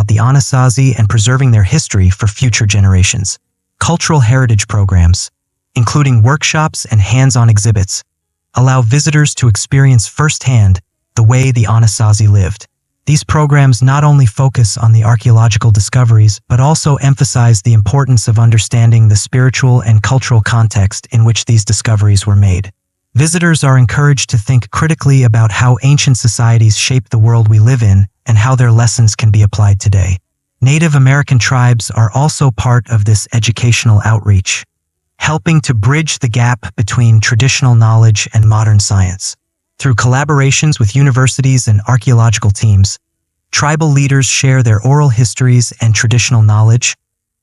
about the Anasazi and preserving their history for future generations. Cultural heritage programs, including workshops and hands-on exhibits, allow visitors to experience firsthand the way the Anasazi lived. These programs not only focus on the archaeological discoveries, but also emphasize the importance of understanding the spiritual and cultural context in which these discoveries were made. Visitors are encouraged to think critically about how ancient societies shaped the world we live in and how their lessons can be applied today. Native American tribes are also part of this educational outreach, helping to bridge the gap between traditional knowledge and modern science. Through collaborations with universities and archaeological teams, tribal leaders share their oral histories and traditional knowledge,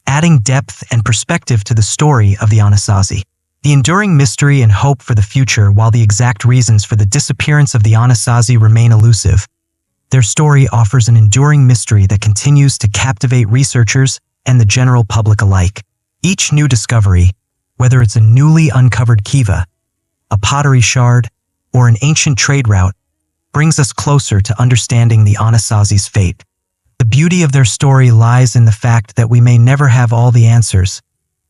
adding depth and perspective to the story of the Anasazi. The enduring mystery and hope for the future. While the exact reasons for the disappearance of the Anasazi remain elusive, their story offers an enduring mystery that continues to captivate researchers and the general public alike. Each new discovery, whether it's a newly uncovered kiva, a pottery shard, or an ancient trade route, brings us closer to understanding the Anasazi's fate. The beauty of their story lies in the fact that we may never have all the answers,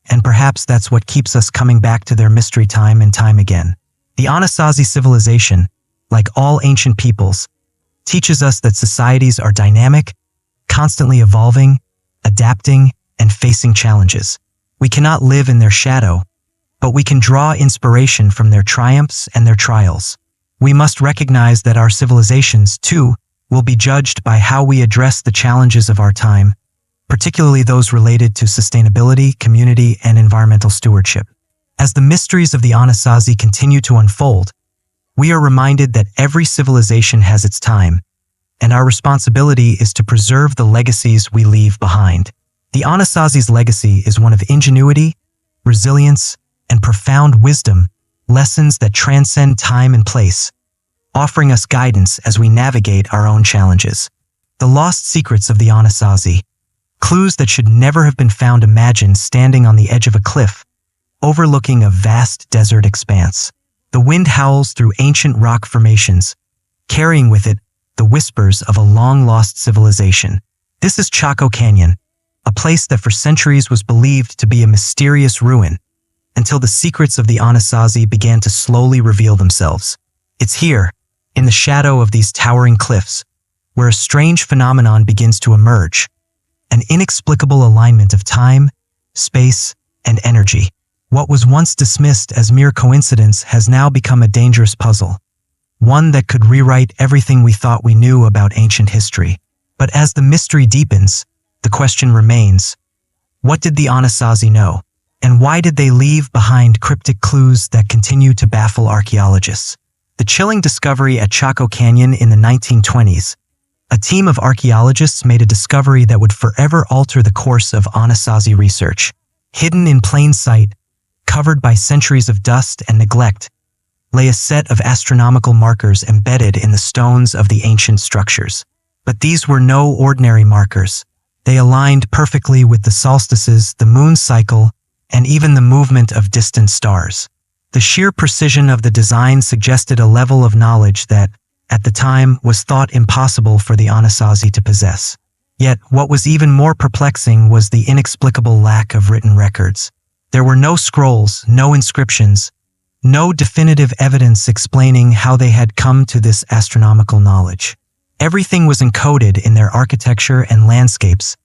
and perhaps that's what keeps us coming back to their mystery time and time again. The Anasazi civilization, like all ancient peoples, teaches us that societies are dynamic, constantly evolving, adapting, and facing challenges. We cannot live in their shadow, but we can draw inspiration from their triumphs and their trials. We must recognize that our civilizations, too, will be judged by how we address the challenges of our time, particularly those related to sustainability, community, and environmental stewardship. As the mysteries of the Anasazi continue to unfold, we are reminded that every civilization has its time, and our responsibility is to preserve the legacies we leave behind. The Anasazi's legacy is one of ingenuity, resilience, and profound wisdom, lessons that transcend time and place, offering us guidance as we navigate our own challenges. The lost secrets of the Anasazi, clues that should never have been found. Imagine standing on the edge of a cliff, overlooking a vast desert expanse. The wind howls through ancient rock formations, carrying with it the whispers of a long-lost civilization. This is Chaco Canyon, a place that for centuries was believed to be a mysterious ruin, until the secrets of the Anasazi began to slowly reveal themselves. It's here, in the shadow of these towering cliffs, where a strange phenomenon begins to emerge, an inexplicable alignment of time, space, and energy. What was once dismissed as mere coincidence has now become a dangerous puzzle, one that could rewrite everything we thought we knew about ancient history. But as the mystery deepens, the question remains, what did the Anasazi know? And why did they leave behind cryptic clues that continue to baffle archaeologists? The chilling discovery at Chaco Canyon in the 1920s. A team of archaeologists made a discovery that would forever alter the course of Anasazi research. Hidden in plain sight, covered by centuries of dust and neglect, lay a set of astronomical markers embedded in the stones of the ancient structures. But these were no ordinary markers. They aligned perfectly with the solstices, the moon's cycle, and even the movement of distant stars. The sheer precision of the design suggested a level of knowledge that, at the time, was thought impossible for the Anasazi to possess. Yet, what was even more perplexing was the inexplicable lack of written records. There were no scrolls, no inscriptions, no definitive evidence explaining how they had come to this astronomical knowledge. Everything was encoded in their architecture and landscapes,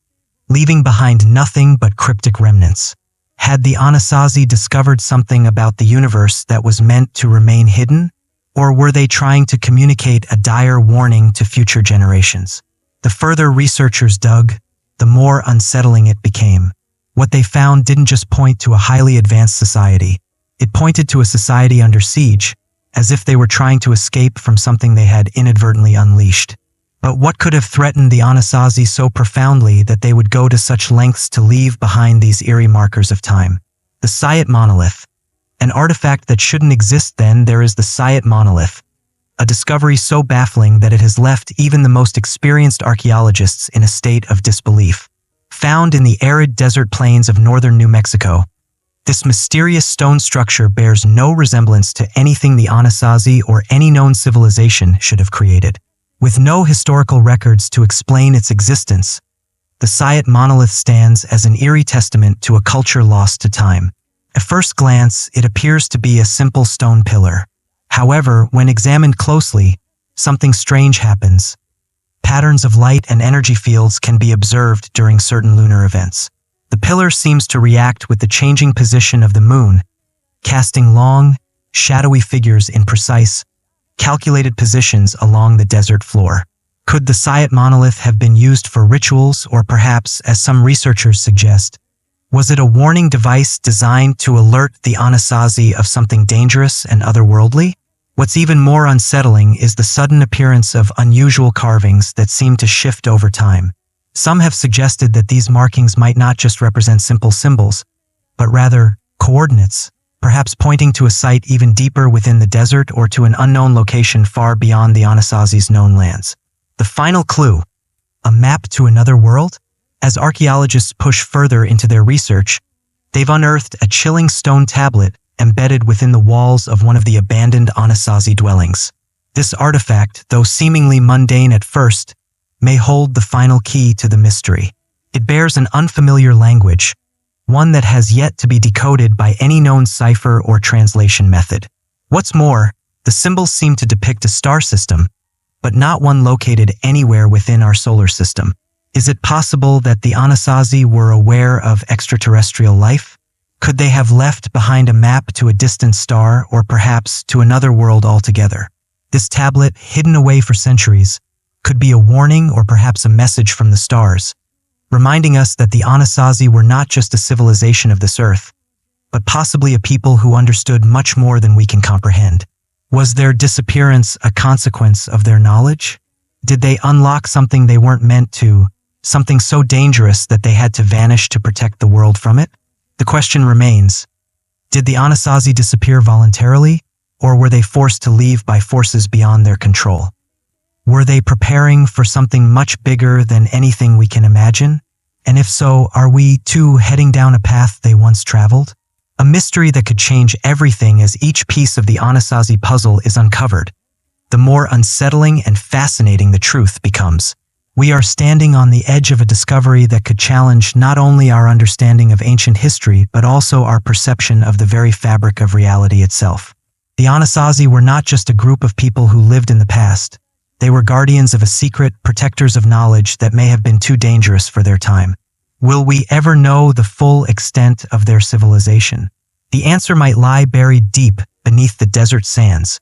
leaving behind nothing but cryptic remnants. Had the Anasazi discovered something about the universe that was meant to remain hidden? Or were they trying to communicate a dire warning to future generations? The further researchers dug, the more unsettling it became. What they found didn't just point to a highly advanced society. It pointed to a society under siege, as if they were trying to escape from something they had inadvertently unleashed. But what could have threatened the Anasazi so profoundly that they would go to such lengths to leave behind these eerie markers of time? The Sayat monolith. An artifact that shouldn't exist. Then there is the Sayat monolith, a discovery so baffling that it has left even the most experienced archaeologists in a state of disbelief. Found in the arid desert plains of northern New Mexico, this mysterious stone structure bears no resemblance to anything the Anasazi or any known civilization should have created. With no historical records to explain its existence, the Sayat monolith stands as an eerie testament to a culture lost to time. At first glance, it appears to be a simple stone pillar. However, when examined closely, something strange happens. Patterns of light and energy fields can be observed during certain lunar events. The pillar seems to react with the changing position of the moon, casting long, shadowy figures in precise, calculated positions along the desert floor. Could the Sayat monolith have been used for rituals, or perhaps, as some researchers suggest, was it a warning device designed to alert the Anasazi of something dangerous and otherworldly? What's even more unsettling is the sudden appearance of unusual carvings that seem to shift over time. Some have suggested that these markings might not just represent simple symbols, but rather coordinates, perhaps pointing to a site even deeper within the desert or to an unknown location far beyond the Anasazi's known lands. The final clue, a map to another world? As archaeologists push further into their research, they've unearthed a chilling stone tablet embedded within the walls of one of the abandoned Anasazi dwellings. This artifact, though seemingly mundane at first, may hold the final key to the mystery. It bears an unfamiliar language, one that has yet to be decoded by any known cipher or translation method. What's more, the symbols seem to depict a star system, but not one located anywhere within our solar system. Is it possible that the Anasazi were aware of extraterrestrial life? Could they have left behind a map to a distant star, or perhaps to another world altogether? This tablet, hidden away for centuries, could be a warning or perhaps a message from the stars, reminding us that the Anasazi were not just a civilization of this earth, but possibly a people who understood much more than we can comprehend. Was their disappearance a consequence of their knowledge? Did they unlock something they weren't meant to, something so dangerous that they had to vanish to protect the world from it? The question remains, did the Anasazi disappear voluntarily, or were they forced to leave by forces beyond their control? Were they preparing for something much bigger than anything we can imagine? And if so, are we too heading down a path they once traveled? A mystery that could change everything as each piece of the Anasazi puzzle is uncovered. The more unsettling and fascinating the truth becomes. We are standing on the edge of a discovery that could challenge not only our understanding of ancient history, but also our perception of the very fabric of reality itself. The Anasazi were not just a group of people who lived in the past. They were guardians of a secret, protectors of knowledge that may have been too dangerous for their time. Will we ever know the full extent of their civilization? The answer might lie buried deep beneath the desert sands,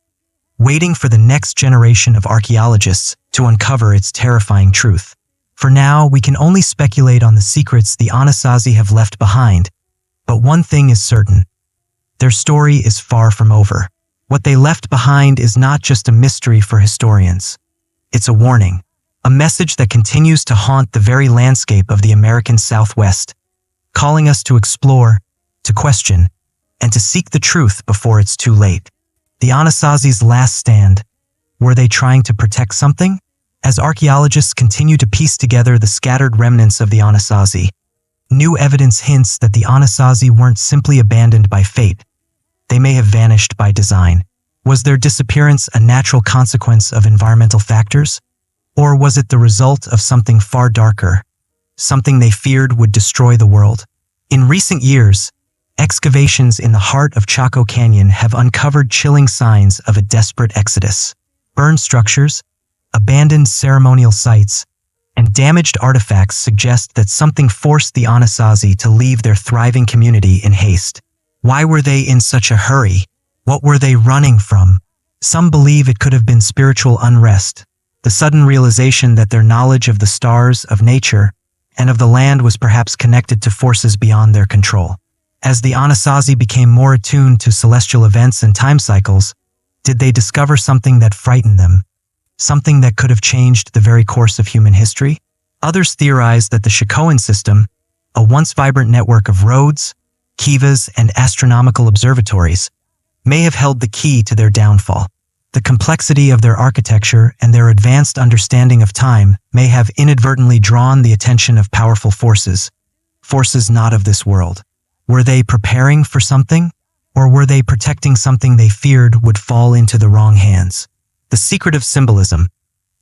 waiting for the next generation of archaeologists to uncover its terrifying truth. For now, we can only speculate on the secrets the Anasazi have left behind, but one thing is certain. Their story is far from over. What they left behind is not just a mystery for historians. It's a warning, a message that continues to haunt the very landscape of the American Southwest, calling us to explore, to question, and to seek the truth before it's too late. The Anasazi's last stand. Were they trying to protect something? As archaeologists continue to piece together the scattered remnants of the Anasazi, new evidence hints that the Anasazi weren't simply abandoned by fate. They may have vanished by design. Was their disappearance a natural consequence of environmental factors? Or was it the result of something far darker, something they feared would destroy the world? In recent years, excavations in the heart of Chaco Canyon have uncovered chilling signs of a desperate exodus. Burned structures, abandoned ceremonial sites, and damaged artifacts suggest that something forced the Anasazi to leave their thriving community in haste. Why were they in such a hurry? What were they running from? Some believe it could have been spiritual unrest, the sudden realization that their knowledge of the stars, of nature, and of the land was perhaps connected to forces beyond their control. As the Anasazi became more attuned to celestial events and time cycles, did they discover something that frightened them? Something that could have changed the very course of human history? Others theorize that the Chacoan system, a once vibrant network of roads, kivas, and astronomical observatories, may have held the key to their downfall. The complexity of their architecture and their advanced understanding of time may have inadvertently drawn the attention of powerful forces not of this world. Were they preparing for something? Or were they protecting something they feared would fall into the wrong hands? The secret of symbolism.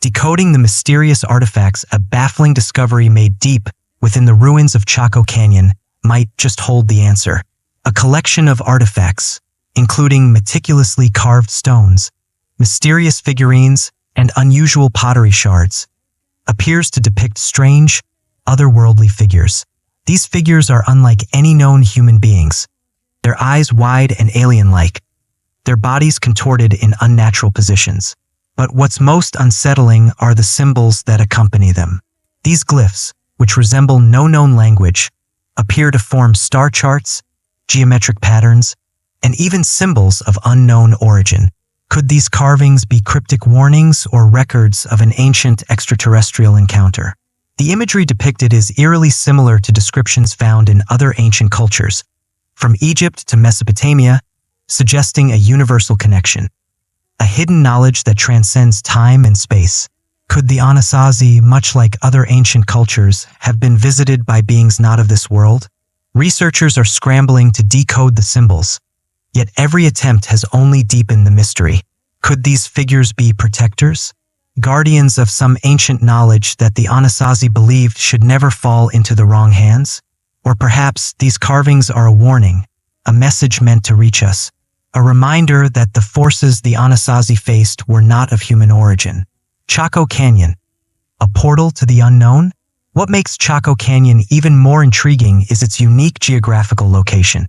Decoding the mysterious artifacts, a baffling discovery made deep within the ruins of Chaco Canyon might just hold the answer. A collection of artifacts, including meticulously carved stones, mysterious figurines, and unusual pottery shards, appears to depict strange, otherworldly figures. These figures are unlike any known human beings, their eyes wide and alien-like, their bodies contorted in unnatural positions. But what's most unsettling are the symbols that accompany them. These glyphs, which resemble no known language, appear to form star charts, geometric patterns, and even symbols of unknown origin. Could these carvings be cryptic warnings or records of an ancient extraterrestrial encounter? The imagery depicted is eerily similar to descriptions found in other ancient cultures, from Egypt to Mesopotamia, suggesting a universal connection, a hidden knowledge that transcends time and space. Could the Anasazi, much like other ancient cultures, have been visited by beings not of this world? Researchers are scrambling to decode the symbols, yet every attempt has only deepened the mystery. Could these figures be protectors, guardians of some ancient knowledge that the Anasazi believed should never fall into the wrong hands? Or perhaps these carvings are a warning, a message meant to reach us, a reminder that the forces the Anasazi faced were not of human origin. Chaco Canyon, a portal to the unknown? What makes Chaco Canyon even more intriguing is its unique geographical location.